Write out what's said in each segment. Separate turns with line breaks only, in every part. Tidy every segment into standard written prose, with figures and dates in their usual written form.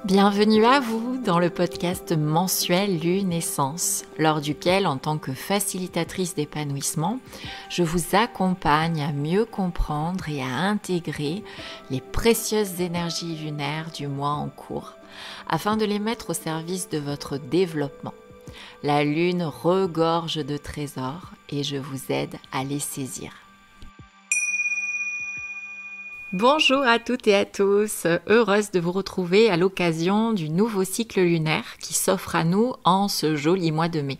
Bienvenue à vous dans le podcast mensuel Lunescence, lors duquel, en tant que facilitatrice d'épanouissement, je vous accompagne à mieux comprendre et à intégrer les précieuses énergies lunaires du mois en cours, afin de les mettre au service de votre développement. La lune regorge de trésors et je vous aide à les saisir. Bonjour à toutes et à tous, heureuse de vous retrouver à l'occasion du nouveau cycle lunaire qui s'offre à nous en ce joli mois de mai.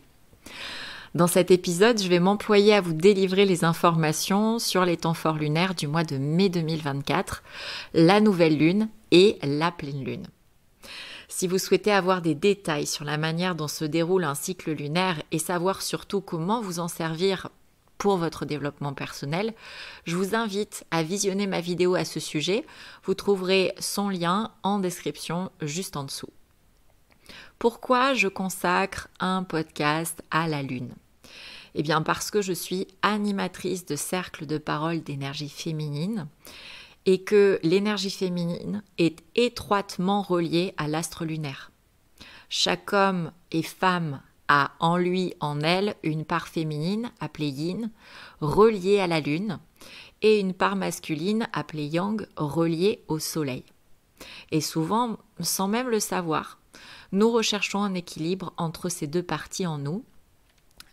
Dans cet épisode, je vais m'employer à vous délivrer les informations sur les temps forts lunaires du mois de mai 2024, la nouvelle lune et la pleine lune. Si vous souhaitez avoir des détails sur la manière dont se déroule un cycle lunaire et savoir surtout comment vous en servir pour votre développement personnel, je vous invite à visionner ma vidéo à ce sujet. Vous trouverez son lien en description juste en dessous. Pourquoi je consacre un podcast à la Lune ? Eh bien parce que je suis animatrice de cercles de parole d'énergie féminine et que l'énergie féminine est étroitement reliée à l'astre lunaire. Chaque homme et femme a en lui, en elle, une part féminine appelée yin, reliée à la lune, et une part masculine appelée yang, reliée au soleil. Et souvent, sans même le savoir, nous recherchons un équilibre entre ces deux parties en nous,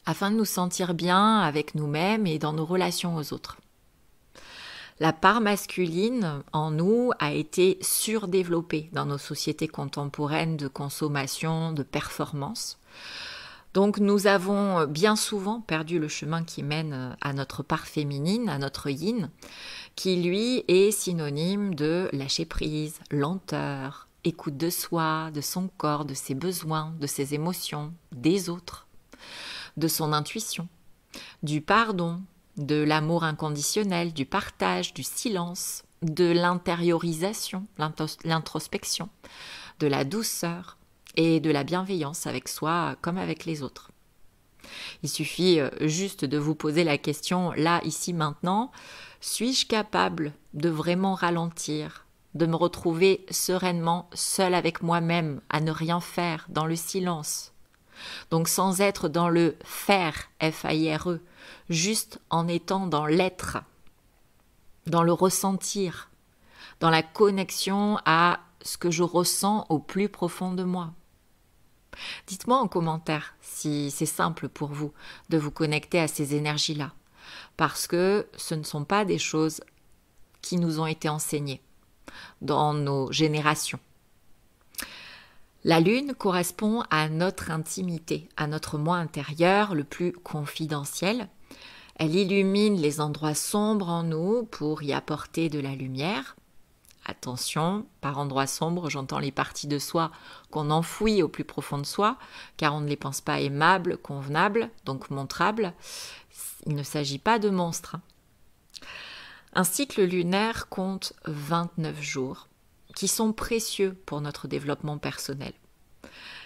afin de nous sentir bien avec nous-mêmes et dans nos relations aux autres. La part masculine en nous a été surdéveloppée dans nos sociétés contemporaines de consommation, de performance. Donc nous avons bien souvent perdu le chemin qui mène à notre part féminine, à notre yin, qui lui est synonyme de lâcher prise, lenteur, écoute de soi, de son corps, de ses besoins, de ses émotions, des autres, de son intuition, du pardon, de l'amour inconditionnel, du partage, du silence, de l'intériorisation, l'introspection, de la douceur, et de la bienveillance avec soi comme avec les autres. Il suffit juste de vous poser la question là, ici, maintenant, suis-je capable de vraiment ralentir, de me retrouver sereinement seule avec moi-même, à ne rien faire, dans le silence? Donc sans être dans le faire, F-A-I-R-E, juste en étant dans l'être, dans le ressentir, dans la connexion à ce que je ressens au plus profond de moi. Dites-moi en commentaire si c'est simple pour vous de vous connecter à ces énergies-là, parce que ce ne sont pas des choses qui nous ont été enseignées dans nos générations. La lune correspond à notre intimité, à notre moi intérieur le plus confidentiel. Elle illumine les endroits sombres en nous pour y apporter de la lumière. Attention, par endroits sombres, j'entends les parties de soi qu'on enfouit au plus profond de soi, car on ne les pense pas aimables, convenables, donc montrables. Il ne s'agit pas de monstres. Un cycle lunaire compte 29 jours, qui sont précieux pour notre développement personnel.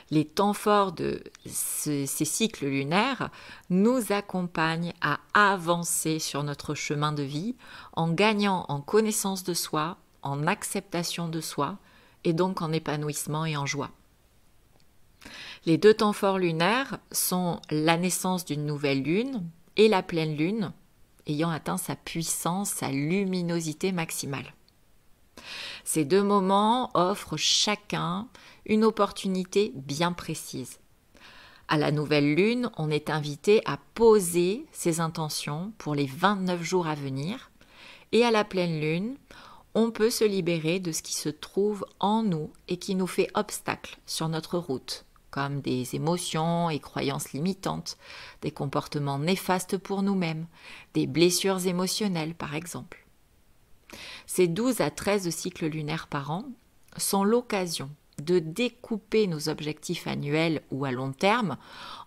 Les temps forts de ces cycles lunaires nous accompagnent à avancer sur notre chemin de vie en gagnant en connaissance de soi, en acceptation de soi et donc en épanouissement et en joie. Les deux temps forts lunaires sont la naissance d'une nouvelle lune et la pleine lune ayant atteint sa puissance, sa luminosité maximale. Ces deux moments offrent chacun une opportunité bien précise. À la nouvelle lune, on est invité à poser ses intentions pour les 29 jours à venir et à la pleine lune, on peut se libérer de ce qui se trouve en nous et qui nous fait obstacle sur notre route, comme des émotions et croyances limitantes, des comportements néfastes pour nous-mêmes, des blessures émotionnelles par exemple. Ces 12 à 13 cycles lunaires par an sont l'occasion de découper nos objectifs annuels ou à long terme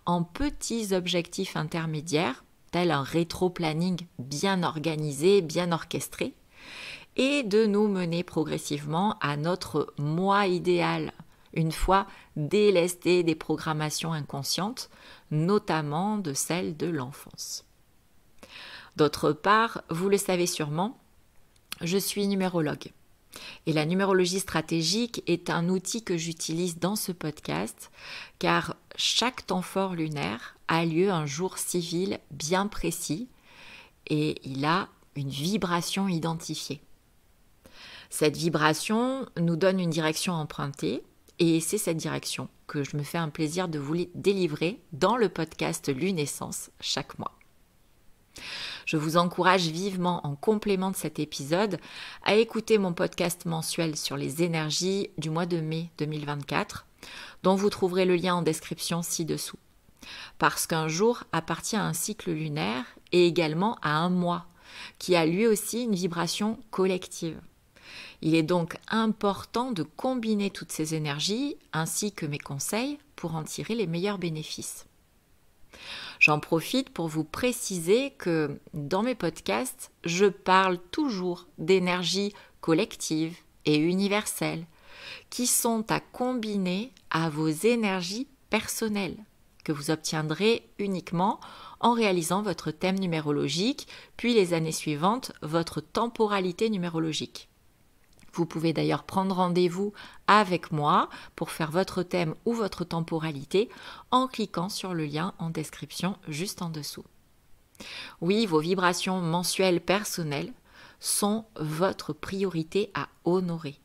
en petits objectifs intermédiaires, tels un rétro-planning bien organisé, bien orchestré, et de nous mener progressivement à notre moi idéal, une fois délesté des programmations inconscientes, notamment de celles de l'enfance. D'autre part, vous le savez sûrement, je suis numérologue. Et la numérologie stratégique est un outil que j'utilise dans ce podcast car chaque temps fort lunaire a lieu un jour civil bien précis et il a une vibration identifiée. Cette vibration nous donne une direction à emprunter et c'est cette direction que je me fais un plaisir de vous délivrer dans le podcast Lunaissance chaque mois. Je vous encourage vivement, en complément de cet épisode, à écouter mon podcast mensuel sur les énergies du mois de mai 2024, dont vous trouverez le lien en description ci-dessous. Parce qu'un jour appartient à un cycle lunaire et également à un mois, qui a lui aussi une vibration collective. Il est donc important de combiner toutes ces énergies, ainsi que mes conseils, pour en tirer les meilleurs bénéfices. J'en profite pour vous préciser que dans mes podcasts, je parle toujours d'énergie collective et universelle qui sont à combiner à vos énergies personnelles que vous obtiendrez uniquement en réalisant votre thème numérologique, puis les années suivantes, votre temporalité numérologique. Vous pouvez d'ailleurs prendre rendez-vous avec moi pour faire votre thème ou votre temporalité en cliquant sur le lien en description juste en dessous. Oui, vos vibrations mensuelles personnelles sont votre priorité à honorer.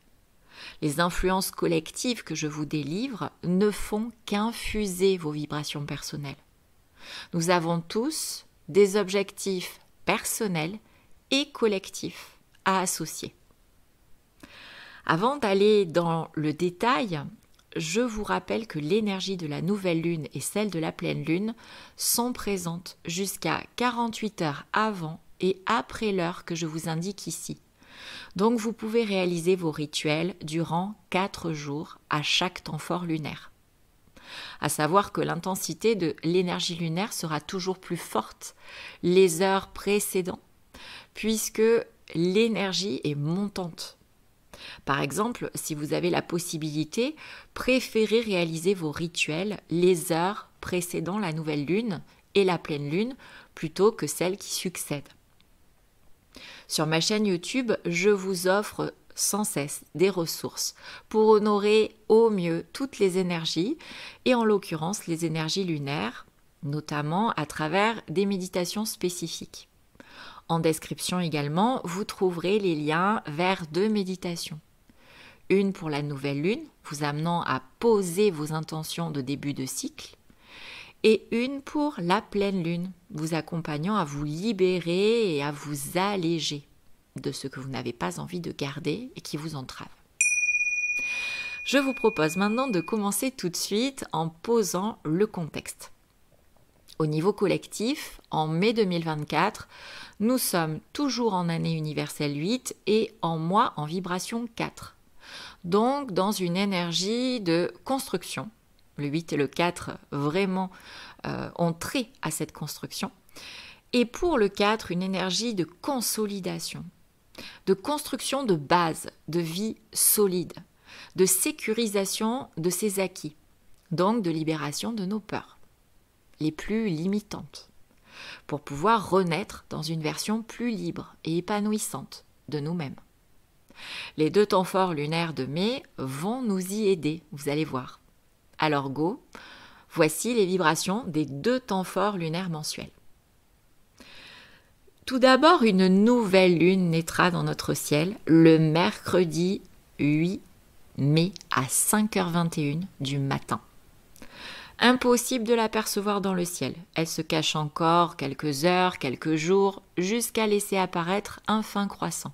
Les influences collectives que je vous délivre ne font qu'infuser vos vibrations personnelles. Nous avons tous des objectifs personnels et collectifs à associer. Avant d'aller dans le détail, je vous rappelle que l'énergie de la nouvelle lune et celle de la pleine lune sont présentes jusqu'à 48 heures avant et après l'heure que je vous indique ici. Donc vous pouvez réaliser vos rituels durant 4 jours à chaque temps fort lunaire. À savoir que l'intensité de l'énergie lunaire sera toujours plus forte les heures précédentes, puisque l'énergie est montante. Par exemple, si vous avez la possibilité, préférez réaliser vos rituels les heures précédant la nouvelle lune et la pleine lune plutôt que celles qui succèdent. Sur ma chaîne YouTube, je vous offre sans cesse des ressources pour honorer au mieux toutes les énergies et en l'occurrence les énergies lunaires, notamment à travers des méditations spécifiques. En description également, vous trouverez les liens vers 2 méditations. Une pour la nouvelle lune, vous amenant à poser vos intentions de début de cycle, et une pour la pleine lune, vous accompagnant à vous libérer et à vous alléger de ce que vous n'avez pas envie de garder et qui vous entrave. Je vous propose maintenant de commencer tout de suite en posant le contexte. Au niveau collectif, en mai 2024, nous sommes toujours en année universelle 8 et en mois en vibration 4. Donc dans une énergie de construction. Le 8 et le 4 vraiment ont trait à cette construction. Et pour le 4, une énergie de consolidation, de construction de base, de vie solide, de sécurisation de ses acquis, donc de libération de nos peurs les plus limitantes, pour pouvoir renaître dans une version plus libre et épanouissante de nous-mêmes. Les 2 temps forts lunaires de mai vont nous y aider, vous allez voir. Alors go, voici les vibrations des 2 temps forts lunaires mensuels. Tout d'abord, une nouvelle lune naîtra dans notre ciel le mercredi 8 mai à 5h21 du matin. Impossible de l'apercevoir dans le ciel. Elle se cache encore quelques heures, quelques jours, jusqu'à laisser apparaître un fin croissant.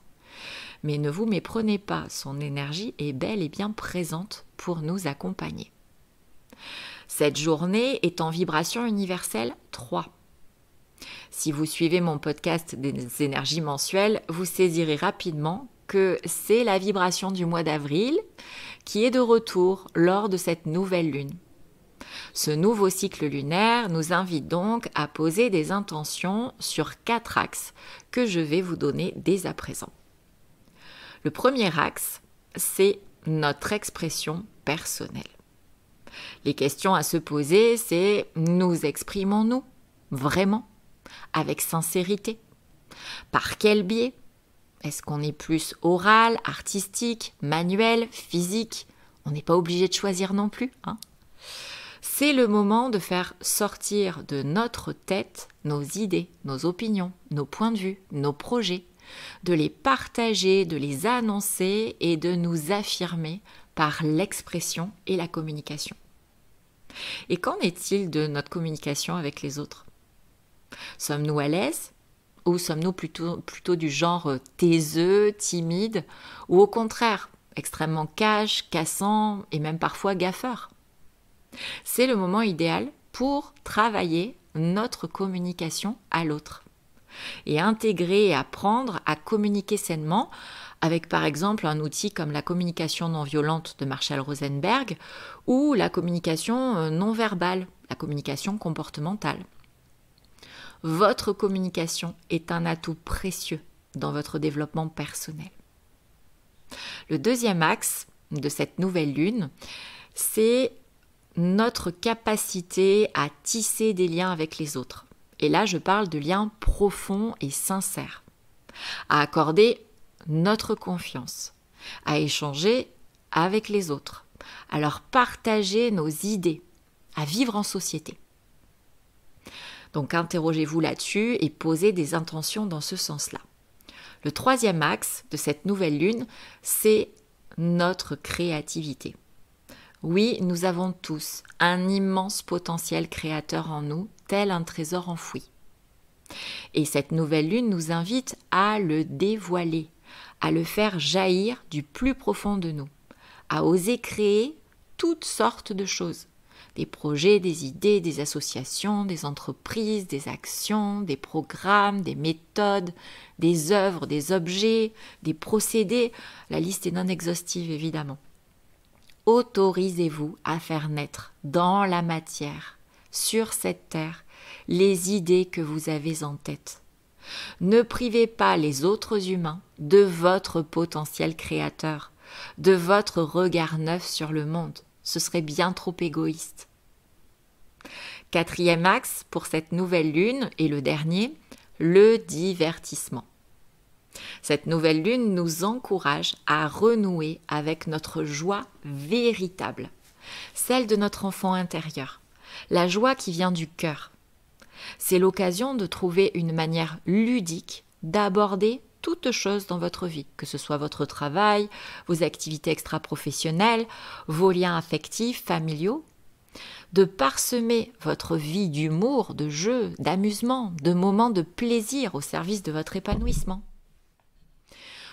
Mais ne vous méprenez pas, son énergie est bel et bien présente pour nous accompagner. Cette journée est en vibration universelle 3. Si vous suivez mon podcast des énergies mensuelles, vous saisirez rapidement que c'est la vibration du mois d'avril qui est de retour lors de cette nouvelle lune. Ce nouveau cycle lunaire nous invite donc à poser des intentions sur 4 axes que je vais vous donner dès à présent. Le premier axe, c'est notre expression personnelle. Les questions à se poser, c'est nous exprimons-nous vraiment, avec sincérité? Par quel biais? Est-ce qu'on est plus oral, artistique, manuel, physique? On n'est pas obligé de choisir non plus, hein. C'est le moment de faire sortir de notre tête nos idées, nos opinions, nos points de vue, nos projets, de les partager, de les annoncer et de nous affirmer par l'expression et la communication. Et qu'en est-il de notre communication avec les autres? Sommes-nous à l'aise? Ou sommes-nous plutôt du genre taiseux, timide, ou au contraire, extrêmement cash, cassant et même parfois gaffeur? C'est le moment idéal pour travailler notre communication à l'autre et intégrer et apprendre à communiquer sainement avec par exemple un outil comme la communication non violente de Marshall Rosenberg ou la communication non verbale, la communication comportementale. Votre communication est un atout précieux dans votre développement personnel. Le deuxième axe de cette nouvelle lune, c'est notre capacité à tisser des liens avec les autres. Et là, je parle de liens profonds et sincères, à accorder notre confiance, à échanger avec les autres, à leur partager nos idées, à vivre en société. Donc interrogez-vous là-dessus et posez des intentions dans ce sens-là. Le troisième axe de cette nouvelle lune, c'est notre créativité. Oui, nous avons tous un immense potentiel créateur en nous, tel un trésor enfoui. Et cette nouvelle lune nous invite à le dévoiler, à le faire jaillir du plus profond de nous, à oser créer toutes sortes de choses. Des projets, des idées, des associations, des entreprises, des actions, des programmes, des méthodes, des œuvres, des objets, des procédés. La liste est non exhaustive évidemment. Autorisez-vous à faire naître dans la matière, sur cette terre, les idées que vous avez en tête. Ne privez pas les autres humains de votre potentiel créateur, de votre regard neuf sur le monde. Ce serait bien trop égoïste. Quatrième axe pour cette nouvelle lune et le dernier, le divertissement. Cette nouvelle lune nous encourage à renouer avec notre joie véritable, celle de notre enfant intérieur, la joie qui vient du cœur. C'est l'occasion de trouver une manière ludique d'aborder toute chose dans votre vie, que ce soit votre travail, vos activités extra-professionnelles, vos liens affectifs, familiaux, de parsemer votre vie d'humour, de jeu, d'amusement, de moments de plaisir au service de votre épanouissement.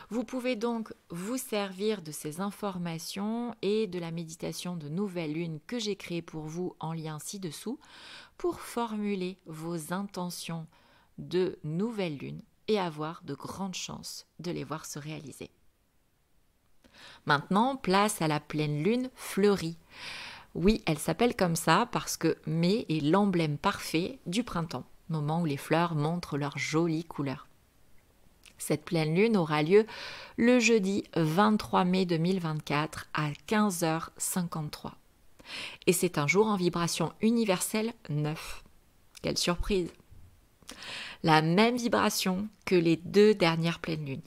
Vous pouvez donc vous servir de ces informations et de la méditation de nouvelle lune que j'ai créée pour vous en lien ci-dessous pour formuler vos intentions de nouvelle lune et avoir de grandes chances de les voir se réaliser. Maintenant, place à la pleine lune fleurie. Oui, elle s'appelle comme ça parce que mai est l'emblème parfait du printemps, moment où les fleurs montrent leurs jolies couleurs. Cette pleine lune aura lieu le jeudi 23 mai 2024 à 15h53. Et c'est un jour en vibration universelle 9. Quelle surprise! La même vibration que les 2 dernières pleines lunes.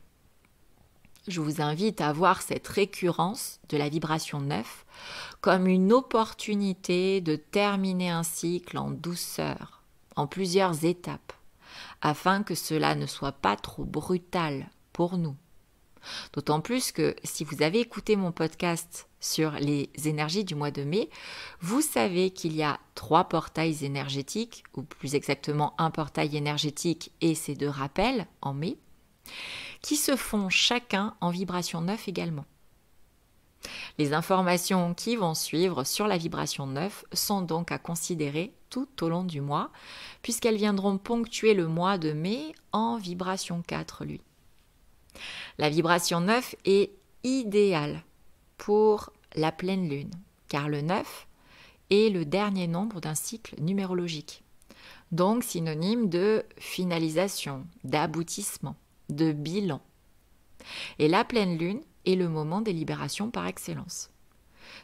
Je vous invite à voir cette récurrence de la vibration 9 comme une opportunité de terminer un cycle en douceur, en plusieurs étapes, afin que cela ne soit pas trop brutal pour nous. D'autant plus que si vous avez écouté mon podcast sur les énergies du mois de mai, vous savez qu'il y a 3 portails énergétiques, ou plus exactement un portail énergétique et ses 2 rappels en mai, qui se font chacun en vibration 9 également. Les informations qui vont suivre sur la vibration 9 sont donc à considérer tout au long du mois, puisqu'elles viendront ponctuer le mois de mai en vibration 4, lui. La vibration 9 est idéale pour la pleine lune, car le 9 est le dernier nombre d'un cycle numérologique, donc synonyme de finalisation, d'aboutissement, de bilan. Et la pleine lune est le moment des libérations par excellence.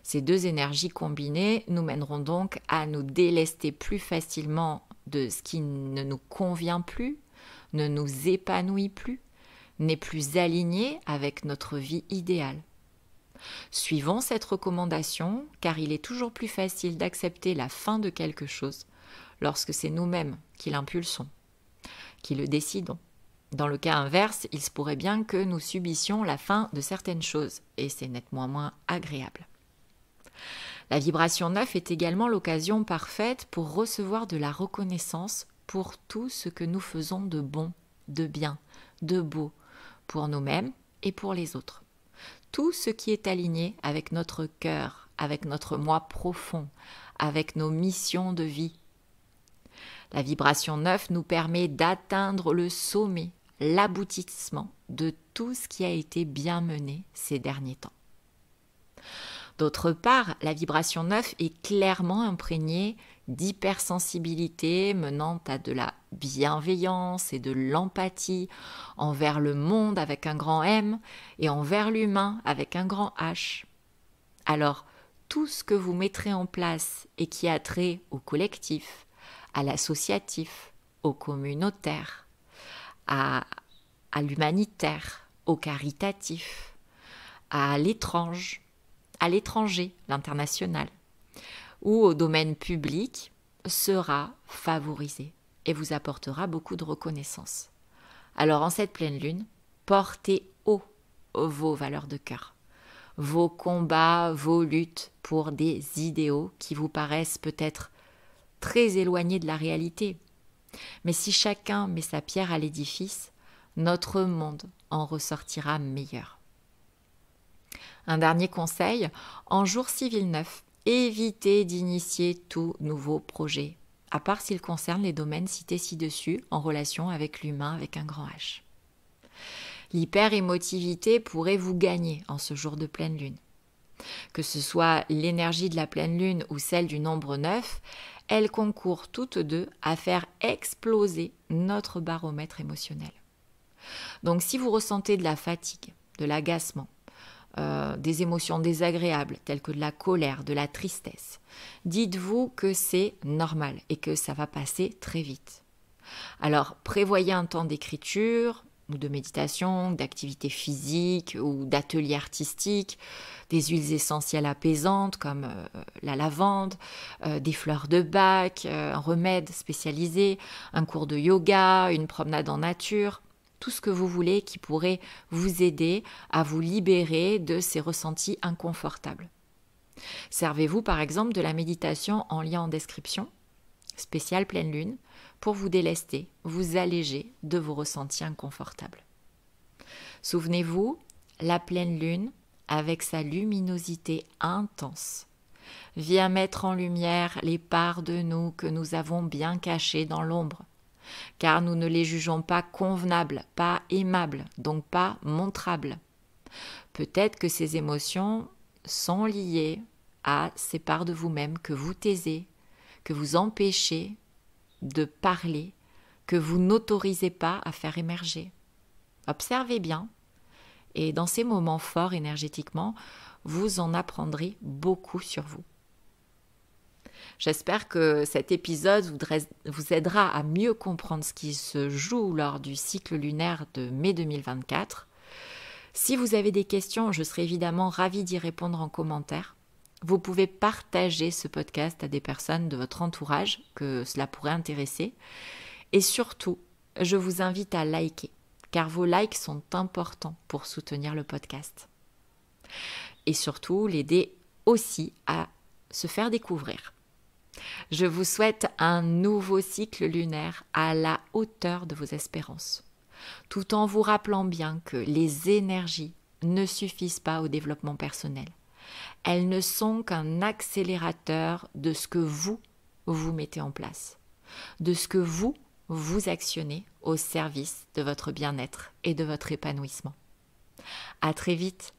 Ces 2 énergies combinées nous mèneront donc à nous délester plus facilement de ce qui ne nous convient plus, ne nous épanouit plus, n'est plus aligné avec notre vie idéale. Suivons cette recommandation car il est toujours plus facile d'accepter la fin de quelque chose lorsque c'est nous-mêmes qui l'impulsons, qui le décidons. Dans le cas inverse, il se pourrait bien que nous subissions la fin de certaines choses et c'est nettement moins agréable. La vibration 9 est également l'occasion parfaite pour recevoir de la reconnaissance pour tout ce que nous faisons de bon, de bien, de beau, pour nous-mêmes et pour les autres. Tout ce qui est aligné avec notre cœur, avec notre moi profond, avec nos missions de vie. La vibration 9 nous permet d'atteindre le sommet, l'aboutissement de tout ce qui a été bien mené ces derniers temps. D'autre part, la vibration 9 est clairement imprégnée d'hypersensibilité menant à de la bienveillance et de l'empathie envers le monde avec un grand M et envers l'humain avec un grand H. Alors, tout ce que vous mettrez en place et qui a trait au collectif, à l'associatif, au communautaire, à l'humanitaire, au caritatif, à l'étranger, l'international, ou au domaine public, sera favorisé et vous apportera beaucoup de reconnaissance. Alors en cette pleine lune, portez haut vos valeurs de cœur, vos combats, vos luttes pour des idéaux qui vous paraissent peut-être très éloignés de la réalité. Mais si chacun met sa pierre à l'édifice, notre monde en ressortira meilleur. Un dernier conseil, en jour civil 9, évitez d'initier tout nouveau projet, à part s'il concerne les domaines cités ci-dessus en relation avec l'humain avec un grand H. L'hyper-émotivité pourrait vous gagner en ce jour de pleine lune. Que ce soit l'énergie de la pleine lune ou celle du nombre 9, elles concourent toutes deux à faire exploser notre baromètre émotionnel. Donc si vous ressentez de la fatigue, de l'agacement, des émotions désagréables telles que de la colère, de la tristesse, dites-vous que c'est normal et que ça va passer très vite. Alors prévoyez un temps d'écriture ou de méditation, d'activité physique ou d'atelier artistique, des huiles essentielles apaisantes comme la lavande, des fleurs de Bach, un remède spécialisé, un cours de yoga, une promenade en nature. Tout ce que vous voulez qui pourrait vous aider à vous libérer de ces ressentis inconfortables. Servez-vous par exemple de la méditation en lien en description, spéciale pleine lune, pour vous délester, vous alléger de vos ressentis inconfortables. Souvenez-vous, la pleine lune, avec sa luminosité intense, vient mettre en lumière les parts de nous que nous avons bien cachées dans l'ombre, car nous ne les jugeons pas convenables, pas aimables, donc pas montrables. Peut-être que ces émotions sont liées à ces parts de vous-même que vous taisez, que vous empêchez de parler, que vous n'autorisez pas à faire émerger. Observez bien, et dans ces moments forts énergétiquement, vous en apprendrez beaucoup sur vous. J'espère que cet épisode vous aidera à mieux comprendre ce qui se joue lors du cycle lunaire de mai 2024. Si vous avez des questions, je serai évidemment ravie d'y répondre en commentaire. Vous pouvez partager ce podcast à des personnes de votre entourage que cela pourrait intéresser. Et surtout, je vous invite à liker, car vos likes sont importants pour soutenir le podcast. Et surtout, l'aider aussi à se faire découvrir. Je vous souhaite un nouveau cycle lunaire à la hauteur de vos espérances, tout en vous rappelant bien que les énergies ne suffisent pas au développement personnel. Elles ne sont qu'un accélérateur de ce que vous mettez en place, de ce que vous actionnez au service de votre bien-être et de votre épanouissement. À très vite